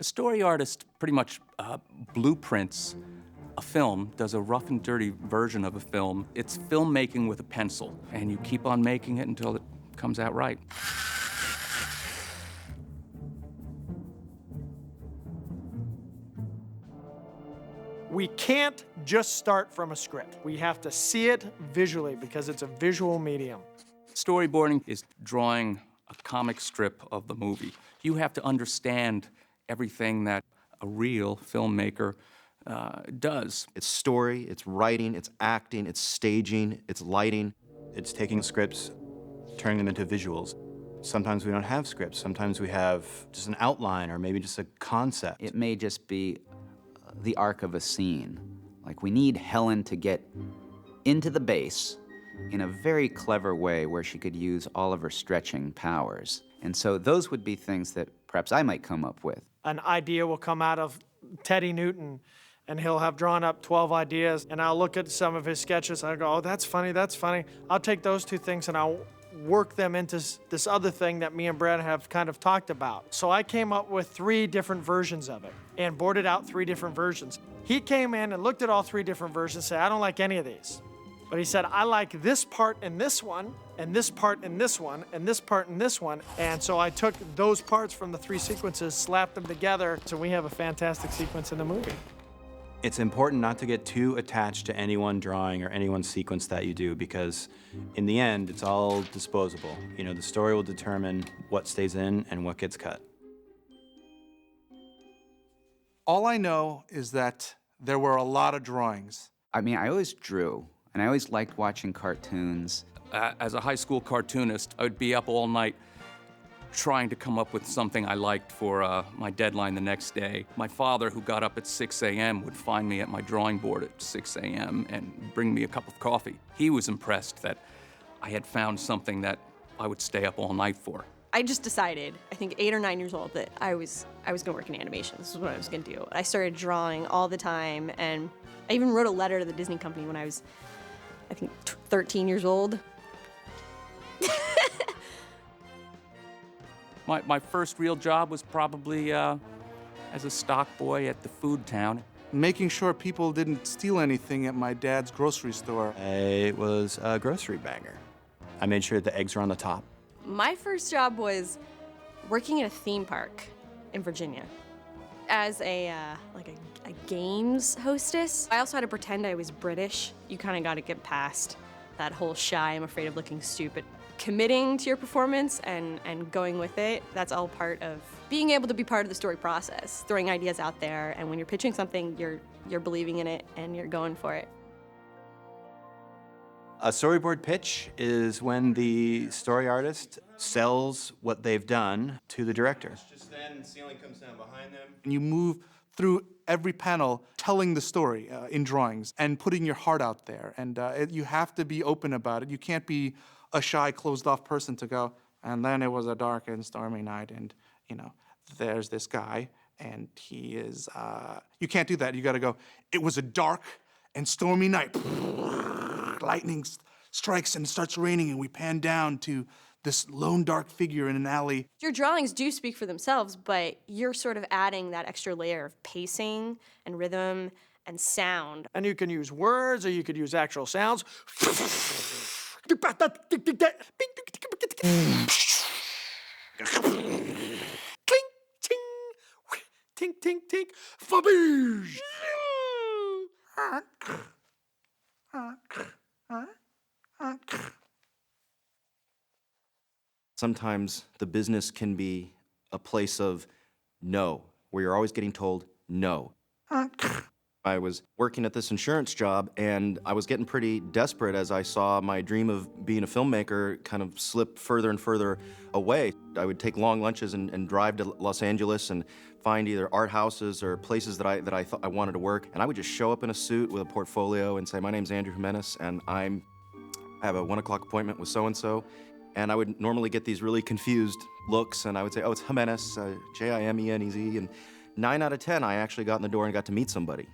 A story artist pretty much blueprints a film, does a rough and dirty version of a film. It's filmmaking with a pencil, and you keep on making it until it comes out right. We can't just start from a script. We have to see it visually because it's a visual medium. Storyboarding is drawing a comic strip of the movie. You have to understand everything that a real filmmaker does. It's story, it's writing, it's acting, it's staging, it's lighting. It's taking scripts, turning them into visuals. Sometimes we don't have scripts. Sometimes we have just an outline or maybe just a concept. It may just be the arc of a scene. Like, we need Helen to get into the base in a very clever way where she could use all of her stretching powers. And so those would be things that perhaps I might come up with. An idea will come out of Teddy Newton, and he'll have drawn up 12 ideas, and I'll look at some of his sketches, and I'll go, oh, that's funny, that's funny. I'll take those two things and I'll work them into this other thing that me and Brad have kind of talked about. So I came up with 3 different versions of it and boarded out 3 different versions. He came in and looked at all 3 different versions and said, I don't like any of these. But he said, I like this part in this one, and this part in this one, and this part in this one. And so I took those parts from the 3 sequences, slapped them together, so we have a fantastic sequence in the movie. It's important not to get too attached to any one drawing or any one sequence that you do, because in the end, it's all disposable. You know, the story will determine what stays in and what gets cut. All I know is that there were a lot of drawings. I mean, I always drew, and I always liked watching cartoons. As a high school cartoonist, I would be up all night trying to come up with something I liked for my deadline the next day. My father, who got up at 6 a.m., would find me at my drawing board at 6 a.m. and bring me a cup of coffee. He was impressed that I had found something that I would stay up all night for. I just decided, I think 8 or 9 years old, that I was gonna work in animation. This is what I was gonna do. I started drawing all the time, and I even wrote a letter to the Disney company when I was, I think, 13 years old. My first real job was probably as a stock boy at the food town. Making sure people didn't steal anything at my dad's grocery store. I was a grocery bagger. I made sure the eggs were on the top. My first job was working at a theme park in Virginia as a games hostess. I also had to pretend I was British. You kind of got to get past that whole shy, I'm afraid of looking stupid. Committing to your performance and going with it, that's all part of being able to be part of the story process, throwing ideas out there, and when you're pitching something, you're believing in it and you're going for it. A storyboard pitch is when the story artist sells what they've done to the director. Just then, ceiling comes down behind them. And you move through every panel telling the story in drawings and putting your heart out there. And you have to be open about it. You can't be a shy, closed-off person to go, and then it was a dark and stormy night, and, you know, there's this guy, and he is, you can't do that. You gotta go, it was a dark and stormy night. Lightning strikes and it starts raining, and we pan down to this lone dark figure in an alley. Your drawings do speak for themselves, but you're sort of adding that extra layer of pacing and rhythm and sound. And you can use words, or you could use actual sounds. Tink, tink, tink, faboosh. Sometimes the business can be a place of no, where you're always getting told no. I was working at this insurance job, and I was getting pretty desperate as I saw my dream of being a filmmaker kind of slip further and further away. I would take long lunches and drive to Los Angeles and find either art houses or places that I thought I wanted to work. And I would just show up in a suit with a portfolio and say, my name's Andrew Jimenez, and I have a 1 o'clock appointment with so-and-so. And I would normally get these really confused looks, and I would say, oh, it's Jimenez, Jimenez. And 9 out of 10, I actually got in the door and got to meet somebody.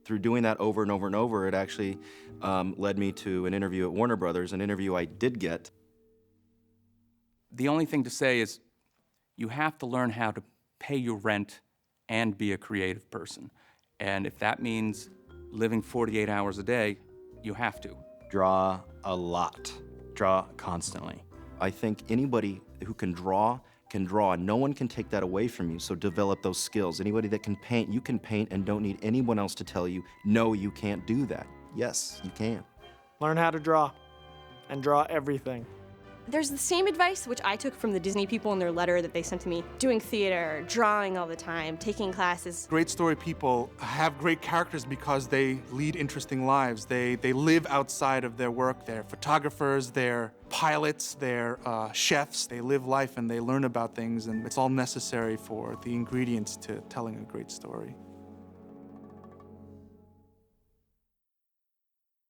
Through doing that over and over and over, it actually led me to an interview at Warner Brothers, an interview I did get. The only thing to say is you have to learn how to pay your rent and be a creative person. And if that means living 48 hours a day, you have to. Draw a lot. Draw constantly. I think anybody who can draw, and no one can take that away from you, so develop those skills. Anybody that can paint, you can paint and don't need anyone else to tell you, no, you can't do that. Yes, you can. Learn how to draw and draw everything. There's the same advice which I took from the Disney people in their letter that they sent to me. Doing theater, drawing all the time, taking classes. Great story people have great characters because they lead interesting lives. They live outside of their work. They're photographers, they're pilots, they're chefs. They live life and they learn about things, and it's all necessary for the ingredients to telling a great story.